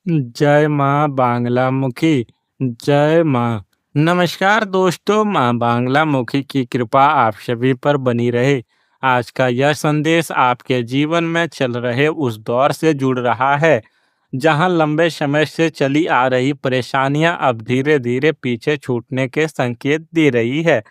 जय माँ बांग्लामुखी, जय माँ। नमस्कार दोस्तों, माँ बांग्लामुखी की कृपा आप सभी पर बनी रहे। आज का यह संदेश आपके जीवन में चल रहे उस दौर से जुड़ रहा है, जहाँ लंबे समय से चली आ रही परेशानियाँ अब धीरे-धीरे पीछे छूटने के संकेत दे रही है।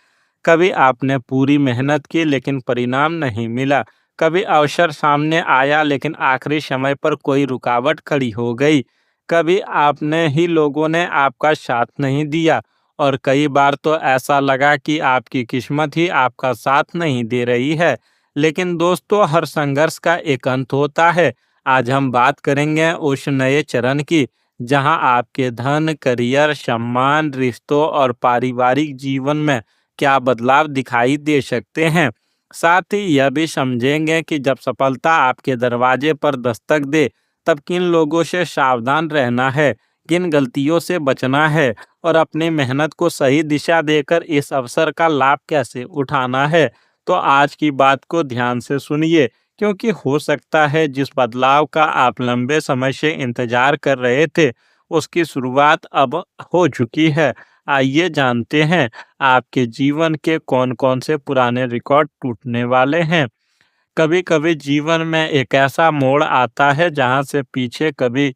कभी आपने पूरी मेहनत की लेकिन परिणाम नहीं मिला। कभी अवसर सामने आया लेकिन आखिरी समय पर कोई रुकावट खड़ी हो गई। कभी आपने ही लोगों ने आपका साथ नहीं दिया और कई बार तो ऐसा लगा कि आपकी किस्मत ही आपका साथ नहीं दे रही है। लेकिन दोस्तों, हर संघर्ष का एक अंत होता है। आज हम बात करेंगे उस नए चरण की, जहां आपके धन, करियर, सम्मान, रिश्तों और पारिवारिक जीवन में क्या बदलाव दिखाई दे सकते हैं। साथ ही यह भी समझेंगे कि जब सफलता आपके दरवाजे पर दस्तक दे, तब किन लोगों से सावधान रहना है, किन गलतियों से बचना है और अपनी मेहनत को सही दिशा देकर इस अवसर का लाभ कैसे उठाना है। तो आज की बात को ध्यान से सुनिए, क्योंकि हो सकता है जिस बदलाव का आप लंबे समय से इंतजार कर रहे थे, उसकी शुरुआत अब हो चुकी है। आइए जानते हैं आपके जीवन के कौन-कौन से पुराने रिकॉर्ड टूटने वाले हैं। कभी-कभी जीवन में एक ऐसा मोड़ आता है जहाँ से पीछे कभी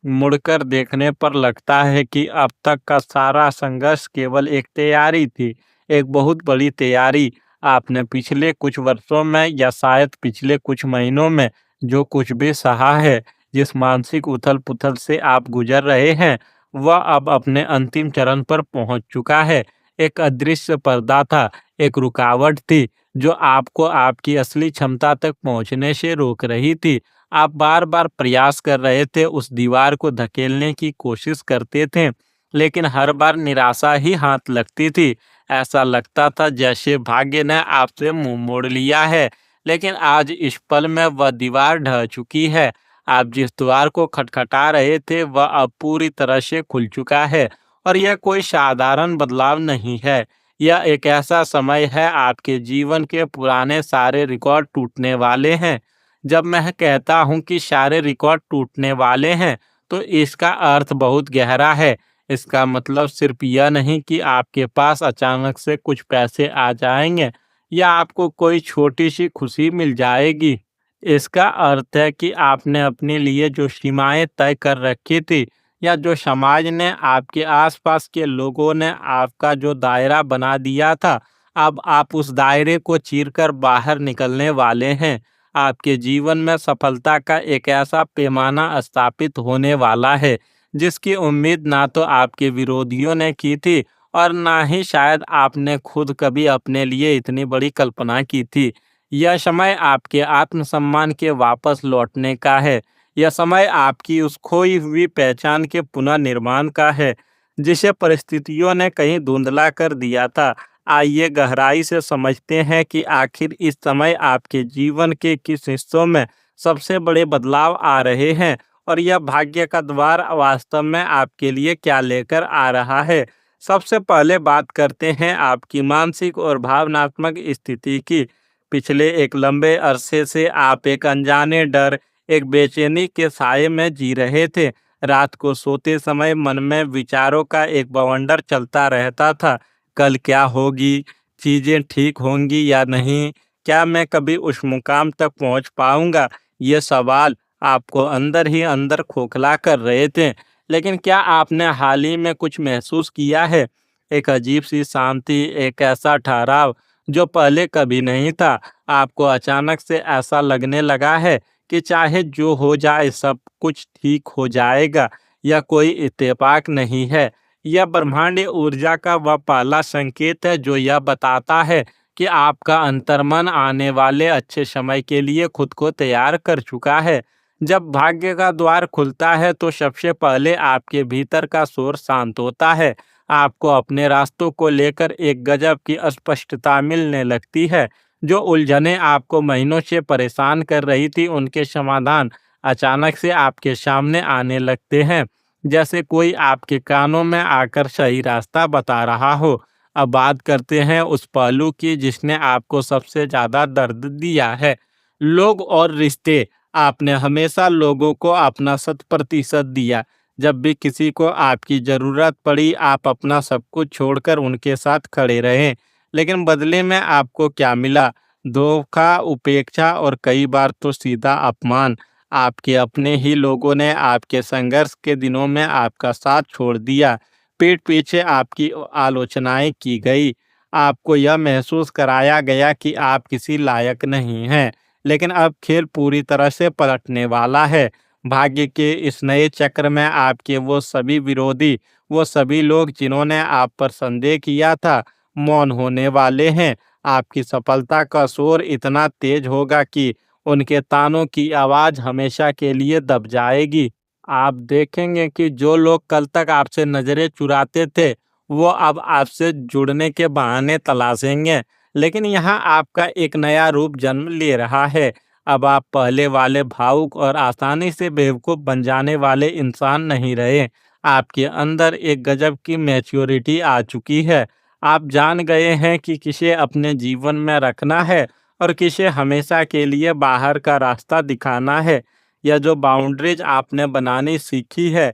मुड़कर देखने पर लगता है कि अब तक का सारा संघर्ष केवल एक तैयारी थी, एक बहुत बड़ी तैयारी। आपने पिछले कुछ वर्षों में या शायद पिछले कुछ महीनों में जो कुछ भी सहा है, जिस मानसिक उथल-पुथल से आप गुजर रहे हैं, वह अब अपने अंतिम चरण पर पहुंच चुका है। एक अदृश्य पर्दा था, एक रुकावट थी, जो आपको आपकी असली क्षमता तक पहुंचने से रोक रही थी। आप बार-बार प्रयास कर रहे थे, उस दीवार को धकेलने की कोशिश करते थे, लेकिन हर बार निराशा ही हाथ लगती थी। ऐसा लगता था जैसे भाग्य ने आपसे मुँह मोड़ लिया है, लेकिन आज इस पल में वह दीवार ढह चुकी है। आप जिस द्वार को खटखटा रहे थे, वह अब पूरी तरह से खुल चुका है और यह कोई साधारण बदलाव नहीं है। यह एक ऐसा समय है, आपके जीवन के पुराने सारे रिकॉर्ड टूटने वाले हैं। जब मैं कहता हूँ कि सारे रिकॉर्ड टूटने वाले हैं, तो इसका अर्थ बहुत गहरा है। इसका मतलब सिर्फ यह नहीं कि आपके पास अचानक से कुछ पैसे आ जाएँगे या आपको कोई छोटी-सी खुशी मिल जाएगी। इसका अर्थ है कि आपने अपने लिए जो सीमाएँ तय कर रखी थी या जो समाज ने, आपके आस-पास के लोगों ने आपका जो दायरा बना दिया था, अब आप उस दायरे को चीरकर बाहर निकलने वाले हैं। आपके जीवन में सफलता का एक ऐसा पैमाना स्थापित होने वाला है, जिसकी उम्मीद ना तो आपके विरोधियों ने की थी और ना ही शायद आपने खुद कभी अपने लिए इतनी बड़ी कल्पना की थी। यह समय आपके आत्मसम्मान के वापस लौटने का है। यह समय आपकी उस खोई हुई पहचान के पुनर्निर्माण का है, जिसे परिस्थितियों ने कहीं धुंधला कर दिया था। आइए गहराई से समझते हैं कि आखिर इस समय आपके जीवन के किस हिस्सों में सबसे बड़े बदलाव आ रहे हैं और यह भाग्य का द्वार वास्तव में आपके लिए क्या लेकर आ रहा है। सबसे पहले बात करते हैं आपकी मानसिक और भावनात्मक स्थिति की। पिछले एक लंबे अरसे से आप एक अनजाने डर, एक बेचैनी के साए में जी रहे थे। रात को सोते समय मन में विचारों का एक बवंडर चलता रहता था। कल क्या होगी? चीज़ें ठीक होंगी या नहीं? क्या मैं कभी उस मुकाम तक पहुंच पाऊंगा? ये सवाल आपको अंदर ही अंदर खोखला कर रहे थे। लेकिन क्या आपने हाल ही में कुछ महसूस किया है? एक अजीब सी शांति, एक ऐसा ठहराव जो पहले कभी नहीं था। आपको अचानक से ऐसा लगने लगा है कि चाहे जो हो जाए, सब कुछ ठीक हो जाएगा। यह कोई इत्तेफाक नहीं है। यह ब्रह्मांडीय ऊर्जा का वह पहला संकेत है जो यह बताता है कि आपका अंतर्मन आने वाले अच्छे समय के लिए खुद को तैयार कर चुका है। जब भाग्य का द्वार खुलता है, तो सबसे पहले आपके भीतर का शोर शांत होता है। आपको अपने रास्तों को लेकर एक गजब की स्पष्टता मिलने लगती है। जो उलझनें आपको महीनों से परेशान कर रही थी, उनके समाधान अचानक से आपके सामने आने लगते हैं, जैसे कोई आपके कानों में आकर सही रास्ता बता रहा हो। अब बात करते हैं उस पहलू की जिसने आपको सबसे ज़्यादा दर्द दिया है, लोग और रिश्ते। आपने हमेशा लोगों को अपना 100% दिया, जब भी किसी को आपकी ज़रूरत पड़ी, आप अपना सब कुछ छोड़कर उनके साथ खड़े रहे। लेकिन बदले में आपको क्या मिला? धोखा, उपेक्षा और कई बार तो सीधा अपमान। आपके अपने ही लोगों ने आपके संघर्ष के दिनों में आपका साथ छोड़ दिया। पीठ पीछे आपकी आलोचनाएँ की गई। आपको यह महसूस कराया गया कि आप किसी लायक नहीं हैं। लेकिन अब खेल पूरी तरह से पलटने वाला है। भाग्य के इस नए चक्र में आपके वो सभी विरोधी, वो सभी लोग जिन्होंने आप पर संदेह किया था, मौन होने वाले हैं। आपकी सफलता का शोर इतना तेज होगा कि उनके तानों की आवाज़ हमेशा के लिए दब जाएगी। आप देखेंगे कि जो लोग कल तक आपसे नज़रें चुराते थे, वो अब आपसे जुड़ने के बहाने तलाशेंगे। लेकिन यहाँ आपका एक नया रूप जन्म ले रहा है। अब आप पहले वाले भावुक और आसानी से बेवकूफ़ बन जाने वाले इंसान नहीं रहे। आपके अंदर एक गजब की मैच्योरिटी आ चुकी है। आप जान गए हैं कि किसे अपने जीवन में रखना है और किसे हमेशा के लिए बाहर का रास्ता दिखाना है। यह जो बाउंड्रीज आपने बनानी सीखी है,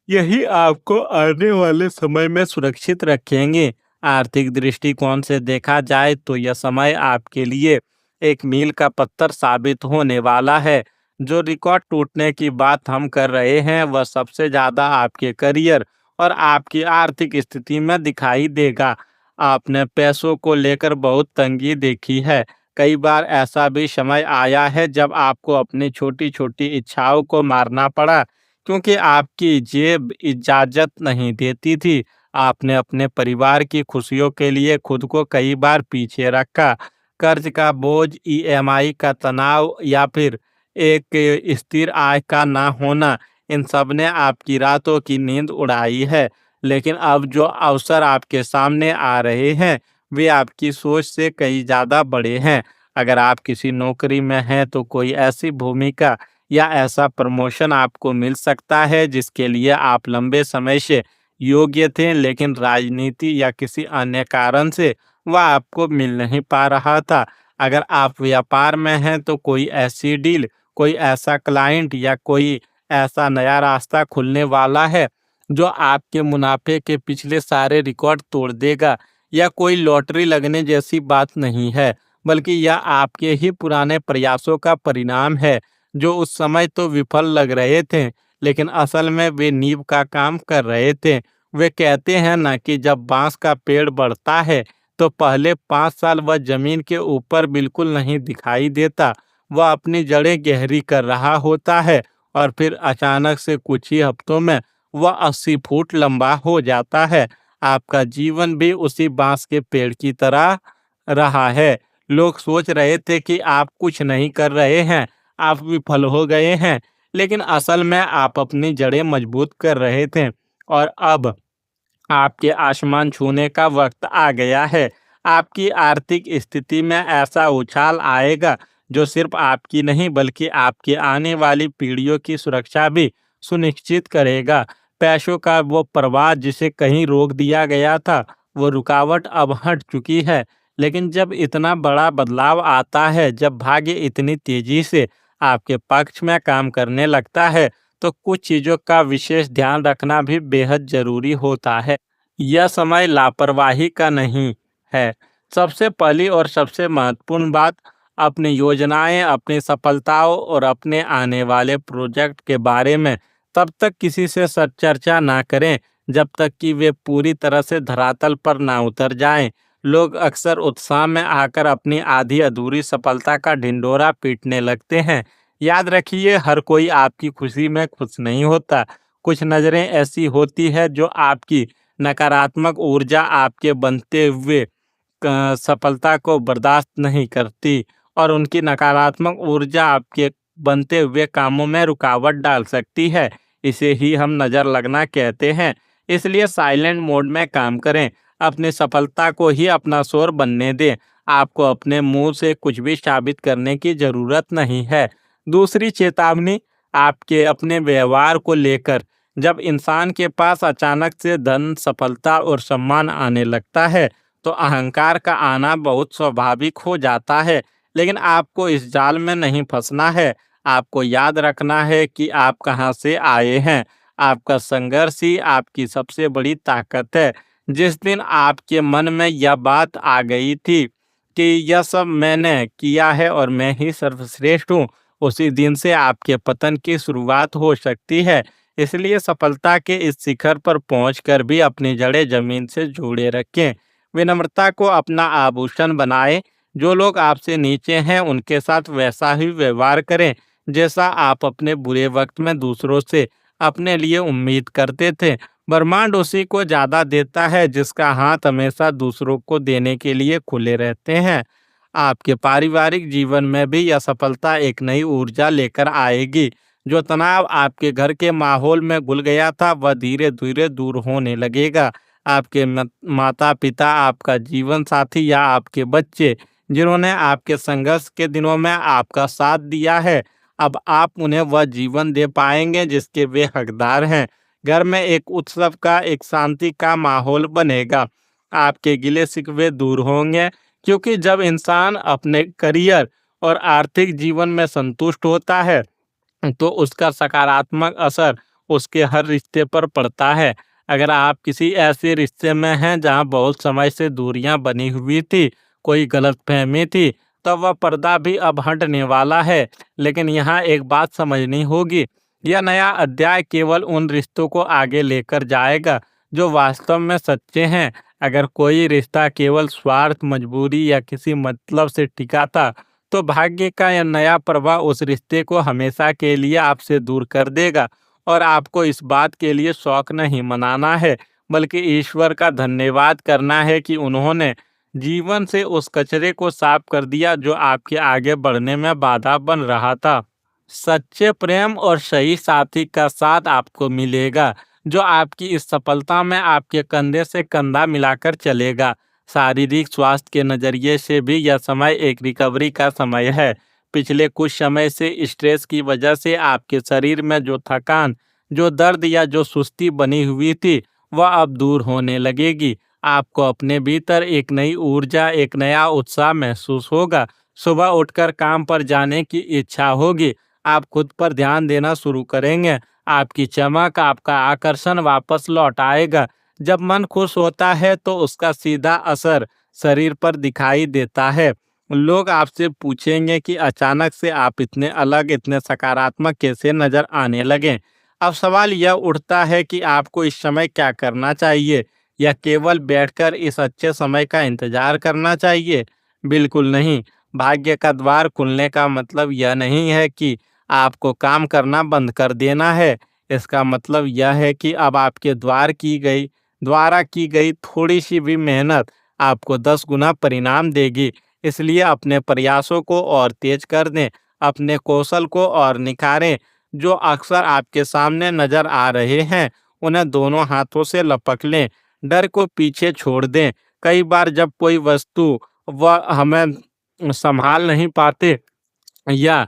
यही आपको आने वाले समय में सुरक्षित रखेंगे। आर्थिक दृष्टिकोण से देखा जाए तो यह समय आपके लिए एक मील का पत्थर साबित होने वाला है। जो रिकॉर्ड टूटने की बात हम कर रहे हैं, वह सबसे ज़्यादा आपके करियर और आपकी आर्थिक स्थिति में दिखाई देगा। आपने पैसों को लेकर बहुत तंगी देखी है। कई बार ऐसा भी समय आया है जब आपको अपनी छोटी-छोटी इच्छाओं को मारना पड़ा, क्योंकि आपकी जेब इजाज़त नहीं देती थी। आपने अपने परिवार की खुशियों के लिए खुद को कई बार पीछे रखा। कर्ज का बोझ, ईएमआई का तनाव या फिर एक स्थिर आय का ना होना, इन सब ने आपकी रातों की नींद उड़ाई है। लेकिन अब जो अवसर आपके सामने आ रहे हैं, वे आपकी सोच से कहीं ज़्यादा बड़े हैं। अगर आप किसी नौकरी में हैं, तो कोई ऐसी भूमिका या ऐसा प्रमोशन आपको मिल सकता है जिसके लिए आप लंबे समय से योग्य थे, लेकिन राजनीति या किसी अन्य कारण से वह आपको मिल नहीं पा रहा था। अगर आप व्यापार में हैं, तो कोई ऐसी डील, कोई ऐसा क्लाइंट या कोई ऐसा नया रास्ता खुलने वाला है जो आपके मुनाफे के पिछले सारे रिकॉर्ड तोड़ देगा। या कोई लॉटरी लगने जैसी बात नहीं है, बल्कि यह आपके ही पुराने प्रयासों का परिणाम है, जो उस समय तो विफल लग रहे थे, लेकिन असल में वे नींव का काम कर रहे थे। वे कहते हैं ना कि जब बांस का पेड़ बढ़ता है, तो पहले 5 साल वह जमीन के ऊपर बिल्कुल नहीं दिखाई देता। वह अपनी जड़ें गहरी कर रहा होता है और फिर अचानक से कुछ ही हफ्तों में वह 80 फुट लंबा हो जाता है। आपका जीवन भी उसी बांस के पेड़ की तरह रहा है। लोग सोच रहे थे कि आप कुछ नहीं कर रहे हैं, आप विफल हो गए हैं, लेकिन असल में आप अपनी जड़ें मजबूत कर रहे थे। और अब आपके आसमान छूने का वक्त आ गया है। आपकी आर्थिक स्थिति में ऐसा उछाल आएगा जो सिर्फ आपकी नहीं, बल्कि आपकी आने वाली पीढ़ियों की सुरक्षा भी सुनिश्चित करेगा। पैसों का वो प्रवाह जिसे कहीं रोक दिया गया था, वो रुकावट अब हट चुकी है। लेकिन जब इतना बड़ा बदलाव आता है, जब भाग्य इतनी तेजी से आपके पक्ष में काम करने लगता है, तो कुछ चीज़ों का विशेष ध्यान रखना भी बेहद ज़रूरी होता है। यह समय लापरवाही का नहीं है। सबसे पहली और सबसे महत्वपूर्ण बात, अपनी योजनाएँ, अपनी सफलताओं और अपने आने वाले प्रोजेक्ट के बारे में तब तक किसी से चर्चा ना करें, जब तक कि वे पूरी तरह से धरातल पर ना उतर जाएँ। लोग अक्सर उत्साह में आकर अपनी आधी अधूरी सफलता का ढिंढोरा पीटने लगते हैं। याद रखिए, हर कोई आपकी खुशी में खुश नहीं होता। कुछ नज़रें ऐसी होती हैं जो आपकी नकारात्मक ऊर्जा, आपके बनते हुए सफलता को बर्दाश्त नहीं करती, और उनकी नकारात्मक ऊर्जा आपके बनते हुए कामों में रुकावट डाल सकती है। इसे ही हम नज़र लगना कहते हैं। इसलिए साइलेंट मोड में काम करें। अपनी सफलता को ही अपना शोर बनने दें। आपको अपने मुंह से कुछ भी साबित करने की ज़रूरत नहीं है। दूसरी चेतावनी, आपके अपने व्यवहार को लेकर। जब इंसान के पास अचानक से धन, सफलता और सम्मान आने लगता है, तो अहंकार का आना बहुत स्वाभाविक हो जाता है। लेकिन आपको इस जाल में नहीं फंसना है। आपको याद रखना है कि आप कहाँ से आए हैं। आपका संघर्ष ही आपकी सबसे बड़ी ताकत है। जिस दिन आपके मन में यह बात आ गई थी कि यह सब मैंने किया है और मैं ही सर्वश्रेष्ठ हूँ, उसी दिन से आपके पतन की शुरुआत हो सकती है। इसलिए सफलता के इस शिखर पर पहुंचकर भी अपनी जड़ें जमीन से जोड़े रखें। विनम्रता को अपना आभूषण बनाएं। जो लोग आपसे नीचे हैं उनके साथ वैसा ही व्यवहार करें जैसा आप अपने बुरे वक्त में दूसरों से अपने लिए उम्मीद करते थे। ब्रह्मांड उसी को ज्यादा देता है जिसका हाथ हमेशा दूसरों को देने के लिए खुले रहते हैं। आपके पारिवारिक जीवन में भी यह सफलता एक नई ऊर्जा लेकर आएगी। जो तनाव आपके घर के माहौल में घुल गया था वह धीरे धीरे दूर होने लगेगा। आपके माता पिता, आपका जीवन साथी या आपके बच्चे जिन्होंने आपके संघर्ष के दिनों में आपका साथ दिया है, अब आप उन्हें वह जीवन दे पाएंगे जिसके वे हकदार हैं। घर में एक उत्सव का, एक शांति का माहौल बनेगा। आपके गिले शिकवे दूर होंगे, क्योंकि जब इंसान अपने करियर और आर्थिक जीवन में संतुष्ट होता है तो उसका सकारात्मक असर उसके हर रिश्ते पर पड़ता है। अगर आप किसी ऐसे रिश्ते में हैं जहां बहुत समय से दूरियां बनी हुई थी, कोई गलतफहमी थी, तो वह पर्दा भी अब हटने वाला है। लेकिन यहाँ एक बात समझनी होगी, यह नया अध्याय केवल उन रिश्तों को आगे लेकर जाएगा जो वास्तव में सच्चे हैं। अगर कोई रिश्ता केवल स्वार्थ, मजबूरी या किसी मतलब से टिका था, तो भाग्य का यह नया प्रवाह उस रिश्ते को हमेशा के लिए आपसे दूर कर देगा। और आपको इस बात के लिए शौक नहीं मनाना है, बल्कि ईश्वर का धन्यवाद करना है कि उन्होंने जीवन से उस कचरे को साफ कर दिया जो आपके आगे बढ़ने में बाधा बन रहा था। सच्चे प्रेम और सही साथी का साथ आपको मिलेगा जो आपकी इस सफलता में आपके कंधे से कंधा मिलाकर चलेगा। शारीरिक स्वास्थ्य के नज़रिए से भी यह समय एक रिकवरी का समय है। पिछले कुछ समय से स्ट्रेस की वजह से आपके शरीर में जो थकान, जो दर्द या जो सुस्ती बनी हुई थी, वह अब दूर होने लगेगी। आपको अपने भीतर एक नई ऊर्जा, एक नया उत्साह महसूस होगा। सुबह उठकर काम पर जाने की इच्छा होगी। आप खुद पर ध्यान देना शुरू करेंगे। आपकी चमक, आपका आकर्षण वापस लौट आएगा। जब मन खुश होता है तो उसका सीधा असर शरीर पर दिखाई देता है। लोग आपसे पूछेंगे कि अचानक से आप इतने अलग, इतने सकारात्मक कैसे नजर आने लगे। अब सवाल यह उठता है कि आपको इस समय क्या करना चाहिए, या केवल बैठकर इस अच्छे समय का इंतजार करना चाहिए? बिल्कुल नहीं। भाग्य का द्वार खुलने का मतलब यह नहीं है कि आपको काम करना बंद कर देना है। इसका मतलब यह है कि अब आपके द्वारा की गई थोड़ी सी भी मेहनत आपको 10 गुना परिणाम देगी। इसलिए अपने प्रयासों को और तेज कर दें, अपने कौशल को और निखारें। जो अक्सर आपके सामने नजर आ रहे हैं उन्हें दोनों हाथों से लपक लें। डर को पीछे छोड़ दें। कई बार जब कोई वस्तु वह हमें संभाल नहीं पाते, या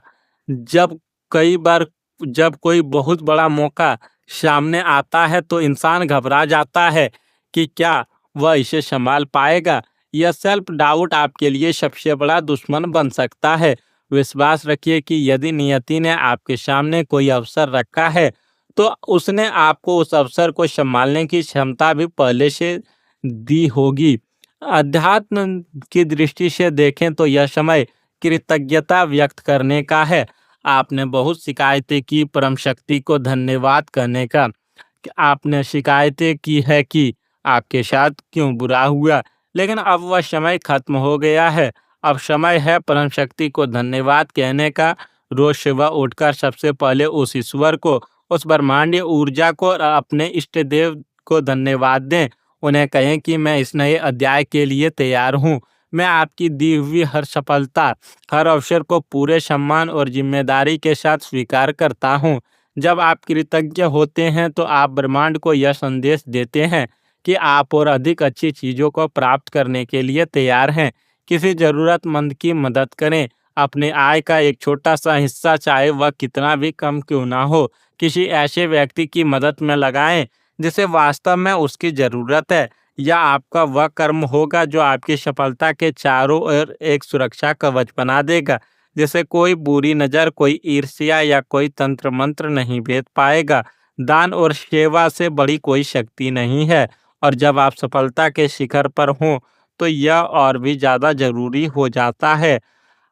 जब कई बार जब कोई बहुत बड़ा मौका सामने आता है तो इंसान घबरा जाता है कि क्या वह इसे संभाल पाएगा। यह सेल्फ डाउट आपके लिए सबसे बड़ा दुश्मन बन सकता है। विश्वास रखिए कि यदि नियति ने आपके सामने कोई अवसर रखा है तो उसने आपको उस अवसर को संभालने की क्षमता भी पहले से दी होगी। अध्यात्म की दृष्टि से देखें तो यह समय कृतज्ञता व्यक्त करने का है। आपने बहुत शिकायतें की, परम शक्ति को धन्यवाद करने का। कि आपने शिकायतें की है कि आपके साथ क्यों बुरा हुआ, लेकिन अब वह समय खत्म हो गया है। अब समय है परम शक्ति को धन्यवाद कहने का। रोज सुबह उठकर सबसे पहले उस ईश्वर को, उस ब्रह्मांडीय ऊर्जा को और अपने इष्ट देव को धन्यवाद दें। उन्हें कहें कि मैं इस नए अध्याय के लिए तैयार हूँ। मैं आपकी दी हुई हर सफलता, हर अवसर को पूरे सम्मान और जिम्मेदारी के साथ स्वीकार करता हूँ। जब आप कृतज्ञ होते हैं तो आप ब्रह्मांड को यह संदेश देते हैं कि आप और अधिक अच्छी चीज़ों को प्राप्त करने के लिए तैयार हैं। किसी ज़रूरतमंद की मदद करें। अपने आय का एक छोटा सा हिस्सा, चाहे वह कितना भी कम क्यों ना हो, किसी ऐसे व्यक्ति की मदद में लगाएं जिसे वास्तव में उसकी ज़रूरत है। यह आपका वह कर्म होगा जो आपकी सफलता के चारों ओर एक सुरक्षा कवच बना देगा, जिसे कोई बुरी नज़र, कोई ईर्ष्या या कोई तंत्र मंत्र नहीं भेद पाएगा। दान और सेवा से बड़ी कोई शक्ति नहीं है और जब आप सफलता के शिखर पर हों, तो यह और भी ज़्यादा ज़रूरी हो जाता है।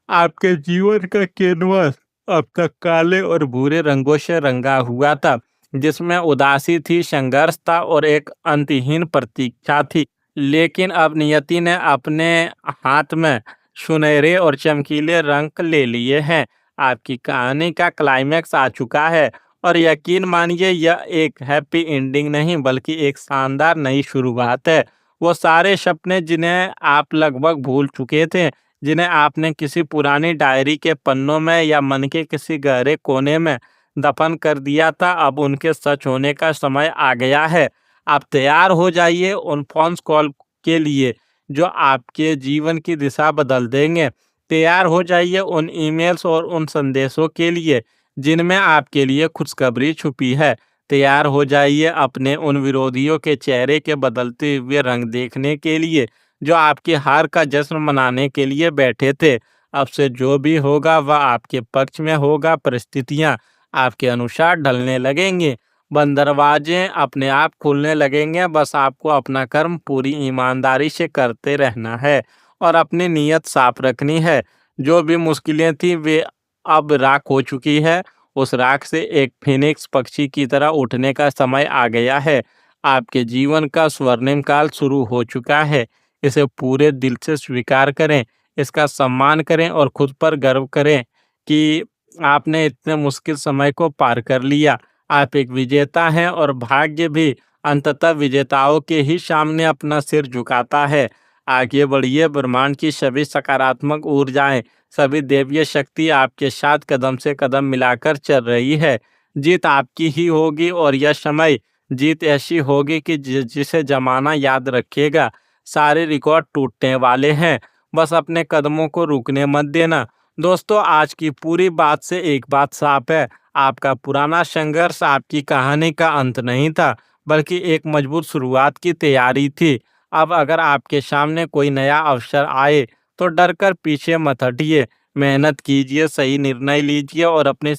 आपके जीवन का कैनवास अब तक काले और भूरे रंगों से रंगा हुआ था, जिसमें उदासी थी, संघर्ष था और एक अंतहीन प्रतीक्षा थी। लेकिन अब नियति ने अपने हाथ में सुनहरे और चमकीले रंग ले लिए हैं। आपकी कहानी का क्लाइमैक्स आ चुका है और यकीन मानिए यह एक हैप्पी एंडिंग नहीं बल्कि एक शानदार नई शुरुआत है। वो सारे सपने जिन्हें आप लगभग भूल चुके थे, जिन्हें आपने किसी पुरानी डायरी के पन्नों में या मन के किसी गहरे कोने में दफन कर दिया था, अब उनके सच होने का समय आ गया है। आप तैयार हो जाइए उन फ़ोन कॉल के लिए जो आपके जीवन की दिशा बदल देंगे। तैयार हो जाइए उन ईमेल्स और उन संदेशों के लिए जिनमें आपके लिए खुशखबरी छुपी है। तैयार हो जाइए अपने उन विरोधियों के चेहरे के बदलते हुए रंग देखने के लिए जो आपकी हार का जश्न मनाने के लिए बैठे थे। अब से जो भी होगा वह आपके पक्ष में होगा, परिस्थितियाँ आपके अनुसार ढलने लगेंगी, बंद दरवाजे अपने आप खुलने लगेंगे, बस आपको अपना कर्म पूरी ईमानदारी से करते रहना है और अपनी नीयत साफ रखनी है। जो भी मुश्किलें थी वे अब राख हो चुकी है, उस राख से एक फिनिक्स पक्षी की तरह उठने का समय आ गया है। आपके जीवन का स्वर्णिम काल शुरू हो चुका है। इसे पूरे दिल से स्वीकार करें, इसका सम्मान करें और खुद पर गर्व करें कि आपने इतने मुश्किल समय को पार कर लिया। आप एक विजेता हैं और भाग्य भी अंततः विजेताओं के ही सामने अपना सिर झुकाता है। आगे बढ़िए, ब्रह्मांड की सभी सकारात्मक ऊर्जाएं, सभी दैवीय शक्ति आपके साथ कदम से कदम मिलाकर चल रही है। जीत आपकी ही होगी और यह समय जीत ऐसी होगी कि जिसे जमाना याद रखेगा। सारे रिकॉर्ड टूटने वाले हैं, बस अपने कदमों को रुकने मत देना। दोस्तों, आज की पूरी बात से एक बात साफ है, आपका पुराना संघर्ष आपकी कहानी का अंत नहीं था, बल्कि एक मजबूत शुरुआत की तैयारी थी। अब अगर आपके सामने कोई नया अवसर आए, तो डर कर पीछे मत हटिए, मेहनत कीजिए, सही निर्णय लीजिए और अपनी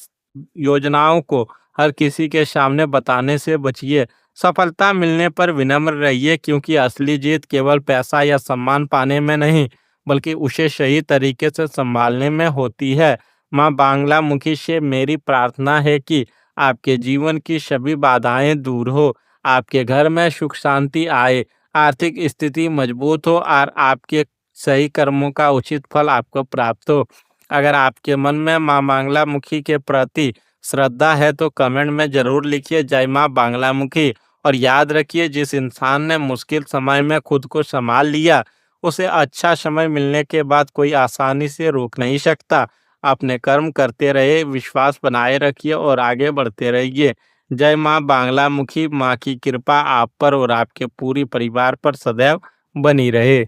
योजनाओं को हर किसी के सामने बताने से बचिए। सफलता मिलने पर विनम्र रहिए क्योंकि असली जीत केवल पैसा या सम्मान पाने में नहीं, बल्कि उसे सही तरीके से संभालने में होती है। माँ बांग्लामुखी से मेरी प्रार्थना है कि आपके जीवन की सभी बाधाएं दूर हो, आपके घर में सुख शांति आए, आर्थिक स्थिति मजबूत हो और आपके सही कर्मों का उचित फल आपको प्राप्त हो। अगर आपके मन में माँ बांग्लामुखी के प्रति श्रद्धा है तो कमेंट में ज़रूर लिखिए जय माँ बांग्लामुखी और याद रखिए जिस इंसान ने मुश्किल समय में खुद को संभाल लिया उसे अच्छा समय मिलने के बाद कोई आसानी से रोक नहीं सकता। अपने कर्म करते रहे, विश्वास बनाए रखिए और आगे बढ़ते रहिए। जय माँ बांग्लामुखी, माँ की कृपा आप पर और आपके पूरी परिवार पर सदैव बनी रहे।